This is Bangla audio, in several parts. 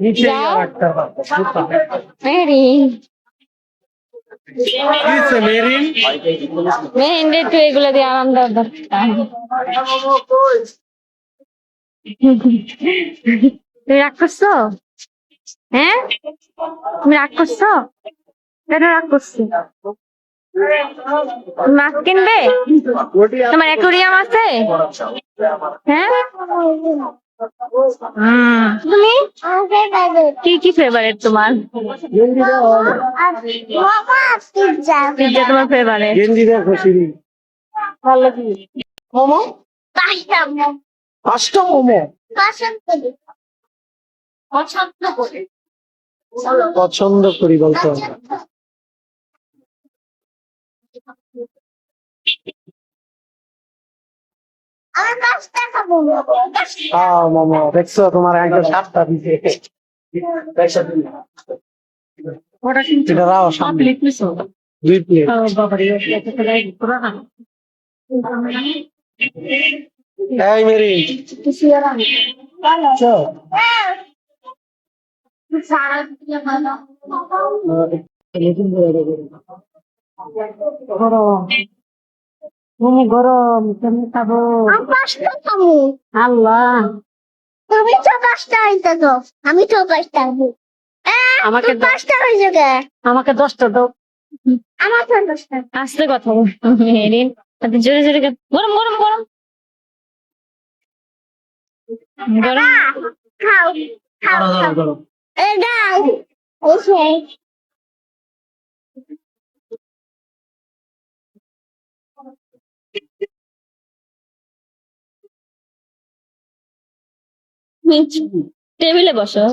নিচে যাও। একটা মেরিন মেরিন মেরিন রে একটু এগুলো দিয়ে আরাম দেওয়ার দরকার। তুমি রাগ করছো? হ্যাঁ, তুমি রাগ করছো? কেন রাগ করছো? মাছ কিনবে? তোমার অ্যাকুরিয়াম আছে? হ্যাঁ, তুমি কি কি ফেভারিট তোমার? পিৎজা তোমার ফেভারিট? গেঞ্জি দেখো সিঁড়ি মোমো পাঁচটা মোমো পছন্দ করি বলতো খাও মোমো দেখছো তোমার একজন সাতটা দিছে এটা দাও সামনে 2 প্লেট এই মেরি চল গরম মোমো গরম কেমন খাবো আল্লাহ তুমি তো 5টা হইতেছো, আমি তো 5টা হবো। আমাকে তুমি 5টা হয়েছে কে? আমাকে 10টা দাও। আমার তো 10টা। আস্তে কথা বল মেরিন, তাতে জোরে জোরে গরম গরম গরম গরম। খাও খাও খাও। গরম এ দাও ওকে। টেবিলে বসো।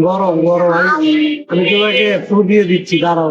গরম গরম আমি তোমাকে ফু দিয়ে দিচ্ছি দাঁড়াও